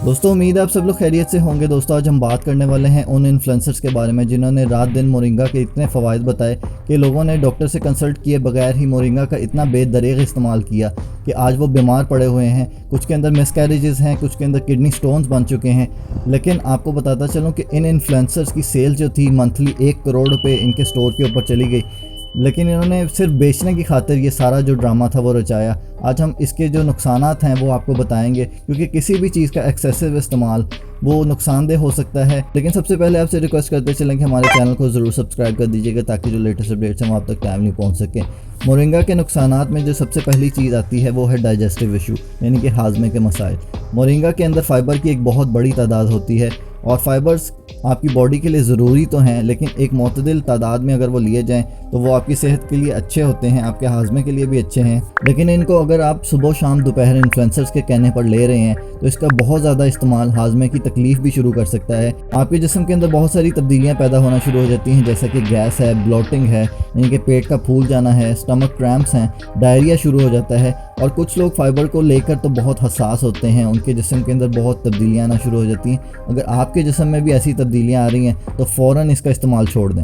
दोस्तों उम्मीद है आप सब लोग खैरियत से होंगे। दोस्तों आज हम बात करने वाले हैं उन इन्फ्लुएंसर्स के बारे में जिन्होंने रात दिन मोरिंगा के इतने फ़वाइद बताए कि लोगों ने डॉक्टर से कंसल्ट किए बगैर ही मोरिंगा का इतना बेदरीग इस्तेमाल किया कि आज वो बीमार पड़े हुए हैं। कुछ के अंदर मिसकैरेजेस हैं, कुछ के अंदर किडनी स्टोन्स बन चुके हैं। लेकिन आपको बताता चलूँ कि इन इन्फ्लुएंसर्स की सेल जो थी मंथली 1 करोड़ रुपये इनके स्टोर के ऊपर चली गई, लेकिन इन्होंने सिर्फ बेचने की खातिर ये सारा जो ड्रामा था वो रचाया। आज हम इसके जो नुकसानात हैं वो आपको बताएंगे, क्योंकि किसी भी चीज़ का एक्सेसिव इस्तेमाल वो नुकसानदेह हो सकता है। लेकिन सबसे पहले आपसे रिक्वेस्ट करते चलें कि हमारे चैनल को ज़रूर सब्सक्राइब कर दीजिएगा ताकि जो लेटेस्ट अपडेट्स हैं वो आप तक टाइमली पहुंच सकें। मोरिंगा के नुकसानात में जो सबसे पहली चीज़ आती है वो है डाइजेस्टिव इशू, यानी कि हाजमे के मसाइल। मोरिंगा के अंदर फ़ाइबर की एक बहुत बड़ी तादाद होती है और फाइबर्स आपकी बॉडी के लिए ज़रूरी तो हैं, लेकिन एक मोतदिल तादाद में अगर वो लिए जाएं तो वो आपकी सेहत के लिए अच्छे होते हैं, आपके हाजमे के लिए भी अच्छे हैं। लेकिन इनको अगर आप सुबह शाम दोपहर इन्फ्लुएंसर्स के कहने पर ले रहे हैं तो इसका बहुत ज़्यादा इस्तेमाल हाजमे की तकलीफ़ भी शुरू कर सकता है। आपके जिस्म के अंदर बहुत सारी तब्दीलियाँ पैदा होना शुरू हो जाती हैं, जैसे कि गैस है, ब्लोटिंग है, यानी कि पेट का फूल जाना है, स्टमक क्रैम्प्स हैं, डायरिया शुरू हो जाता है। और कुछ लोग फाइबर को लेकर तो बहुत हसास होते हैं, उनके जिस्म के अंदर बहुत तब्दीलियाँ आना शुरू हो जाती हैं। अगर आपके जिस्म में भी ऐसी तब्दीलियाँ आ रही हैं तो फ़ौरन इसका इस्तेमाल छोड़ दें।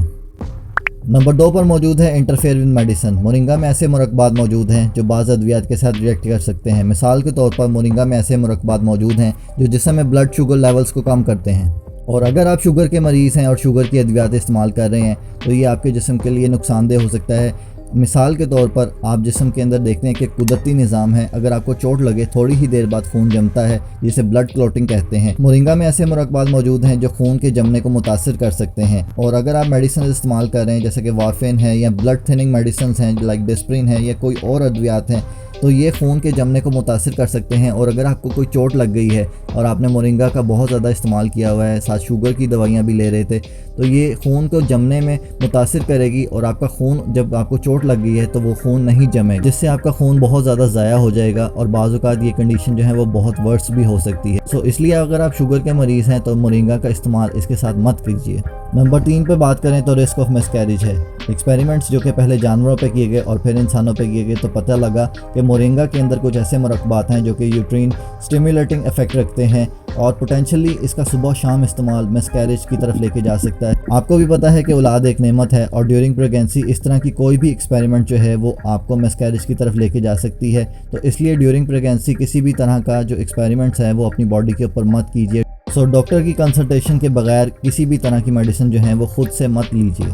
नंबर 2 पर मौजूद है इंटरफेयर विद मेडिसिन। मोरिंगा में ऐसे मुरक्बात मौजूद हैं जो बाज़ अद्वियात के साथ रिएक्ट कर सकते हैं। मिसाल के तौर पर मोरिंगा में ऐसे मुरक्बात मौजूद हैं जो जिस्म में ब्लड शुगर लेवल्स को कम करते हैं, और अगर आप शुगर के मरीज़ हैं और शुगर की अद्वियात इस्तेमाल कर रहे हैं तो ये आपके जिस्म के लिए नुकसानदेह हो सकता है। मिसाल के तौर पर आप जिस्म के अंदर देखते हैं कि कुदरती निज़ाम है, अगर आपको चोट लगे थोड़ी ही देर बाद खून जमता है, जिसे ब्लड क्लॉटिंग कहते हैं। मोरिंगा में ऐसे मुरक्बात मौजूद हैं जो खून के जमने को मुतासिर कर सकते हैं, और अगर आप मेडिसिन इस्तेमाल कर रहे हैं जैसे कि वारफेन है या ब्लड थिनिंग मेडिसिन हैं लाइक डिस्प्रिन है या कोई और अद्वियात हैं, तो ये खून के जमने को मुतासिर कर सकते हैं। और अगर आपको कोई चोट लग गई है और आपने मोरिंगा का बहुत ज़्यादा इस्तेमाल किया हुआ है, साथ शुगर की दवाइयाँ भी ले रहे थे, तो ये खून को जमने में मुतासिर करेगी और आपका खून, जब आपको चोट लग गई है तो वो खून नहीं जमेगा, जिससे आपका खून बहुत ज़्यादा ज़ाया हो जाएगा और बाज़ औक़ात ये कंडीशन जो है वो बहुत वर्स भी हो सकती है। सो इसलिए अगर आप शुगर के मरीज़ हैं तो मोरिंगा का इस्तेमाल इसके साथ मत कीजिए। नंबर 3 पे बात करें तो रिस्क ऑफ मिसकैरेज है। एक्सपेरिमेंट्स जो कि पहले जानवरों पे किए गए और फिर इंसानों पे किए गए तो पता लगा कि मोरिंगा के अंदर कुछ ऐसे मुरक्बात हैं जो कि यूट्रीन स्टिमुलेटिंग इफेक्ट रखते हैं और पोटेंशियली इसका सुबह शाम इस्तेमाल मिसकैरेज की तरफ लेके जा सकता है। आपको भी पता है कि औलाद एक नेमत है और ड्यूरिंग प्रेगनेंसी इस तरह की कोई भी एक्सपेरिमेंट जो है वो आपको मिसकैरेज की तरफ लेके जा सकती है। तो इसलिए ड्यूरिंग प्रेगनेंसी किसी भी तरह का जो एक्सपेरिमेंट्स है वो अपनी बॉडी के ऊपर मत कीजिए। सो डॉक्टर की कंसल्टेशन के बगैर किसी भी तरह की मेडिसिन जो है वो खुद से मत लीजिए।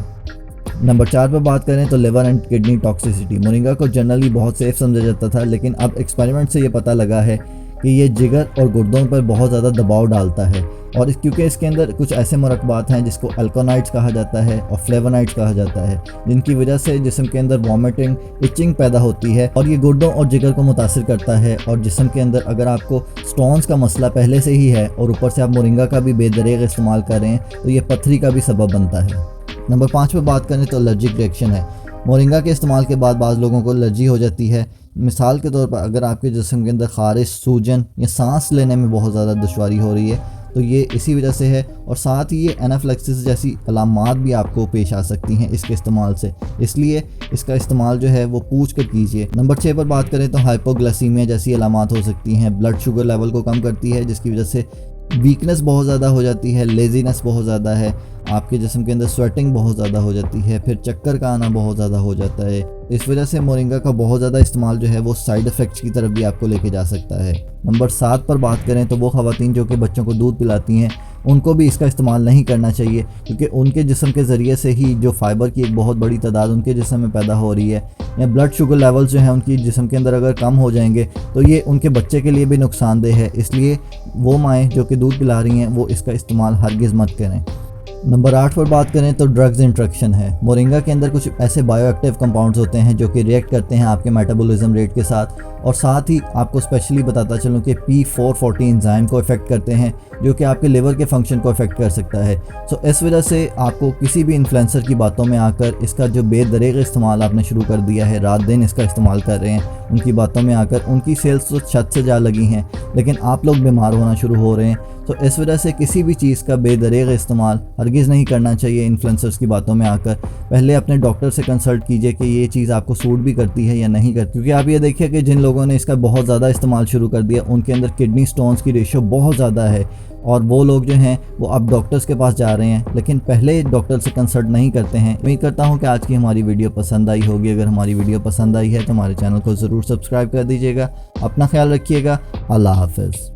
नंबर 4 पर बात करें तो liver and kidney toxicity. Moringa को जनरली बहुत सेफ समझा जाता था, लेकिन अब एक्सपेरिमेंट से ये पता लगा है कि ये जिगर और गुर्दों पर बहुत ज़्यादा दबाव डालता है, और क्योंकि इसके अंदर कुछ ऐसे मुरक्बात हैं जिसको अल्कोनाइड्स कहा जाता है और फ्लेवोनाइड्स कहा जाता है, जिनकी वजह से जिस्म के अंदर वॉमिटिंग, इचिंग पैदा होती है और ये गुर्दों और जिगर को मुतासिर करता है। और जिस्म के अंदर अगर आपको स्टोन्स का मसला पहले से ही है और ऊपर से आप मोरिंगा का भी बेदरीग इस्तेमाल कर रहे हैं तो ये पथरी का भी सबब बनता है। नंबर 5 पर बात करें तो एलर्जिक रिएक्शन है। मोरिंगा के इस्तेमाल के बाद बाज़ लोगों को एलर्जी हो जाती है। मिसाल के तौर पर अगर आपके जिस्म के अंदर ख़ारिश, सूजन या सांस लेने में बहुत ज़्यादा दुश्वारी हो रही है तो ये इसी वजह से है, और साथ ही ये एनाफिलैक्सिस जैसी अलामात भी आपको पेश आ सकती हैं इसके इस्तेमाल से। इसलिए इसका इस्तेमाल जो है वो पूछ कर कीजिए। नंबर 6 पर बात करें तो हाइपोग्लाइसीमिया जैसी अलामात हो सकती हैं। ब्लड शुगर लेवल को कम करती है जिसकी वजह से वीकनेस बहुत ज़्यादा हो जाती है, लेज़ीनेस बहुत ज़्यादा है, आपके जिस्म के अंदर स्वेटिंग बहुत ज़्यादा हो जाती है, फिर चक्कर का आना बहुत ज़्यादा हो जाता है। इस वजह से मोरिंगा का बहुत ज़्यादा इस्तेमाल जो है वो साइड इफ़ेक्ट्स की तरफ भी आपको लेके जा सकता है। नंबर 7 पर बात करें तो वो ख़वातीन जो कि बच्चों को दूध पिलाती हैं उनको भी इसका इस्तेमाल नहीं करना चाहिए, क्योंकि उनके जिस्म के ज़रिए से ही जो फाइबर की एक बहुत बड़ी तादाद उनके जिस्म में पैदा हो रही है, या ब्लड शुगर लेवल्स जो हैं उनकी जिस्म के अंदर अगर कम हो जाएंगे तो ये उनके बच्चे के लिए भी नुकसानदेह है। इसलिए वो माएँ जो कि दूध पिला रही हैं वो इसका इस्तेमाल हरगिज़ मत करें। नंबर 8 पर बात करें तो ड्रग्स इंट्रैक्शन है। मोरिंगा के अंदर कुछ ऐसे बायोएक्टिव कंपाउंड्स होते हैं जो कि रिएक्ट करते हैं आपके मेटाबॉलिज्म रेट के साथ, और साथ ही आपको स्पेशली बताता चलूँ कि P440 एंजाइम को इफेक्ट करते हैं जो कि आपके लिवर के फंक्शन को इफेक्ट कर सकता है। सो इस वजह से आपको किसी भी इन्फ्लुएंसर की बातों में आकर इसका जो बेदरीग इस्तेमाल आपने शुरू कर दिया है, रात दिन इसका इस्तेमाल कर रहे हैं, उनकी बातों में आकर। उनकी सेल्स तो छत से जा लगी हैं, लेकिन आप लोग बीमार होना शुरू हो रहे हैं। तो इस वजह से किसी भी चीज़ का बेदरीग इस्तेमाल हरगिज़ नहीं करना चाहिए इन्फ्लुएंसर्स की बातों में आकर। पहले अपने डॉक्टर से कंसल्ट कीजिए कि ये चीज़ आपको सूट भी करती है या नहीं करती, क्योंकि आप ये देखिए कि जिन लोगों ने इसका बहुत ज़्यादा इस्तेमाल शुरू कर दिया उनके अंदर किडनी स्टोन्स की रेशो बहुत ज़्यादा है, और वो लोग जो हैं वो अब डॉक्टर्स के पास जा रहे हैं, लेकिन पहले डॉक्टर से कंसल्ट नहीं करते हैं। उम्मीद करता हूँ कि आज की हमारी वीडियो पसंद आई होगी। अगर हमारी वीडियो पसंद आई है तो हमारे चैनल को ज़रूर सब्सक्राइब कर दीजिएगा। अपना ख्याल रखिएगा। अल्लाह हाफ़िज़।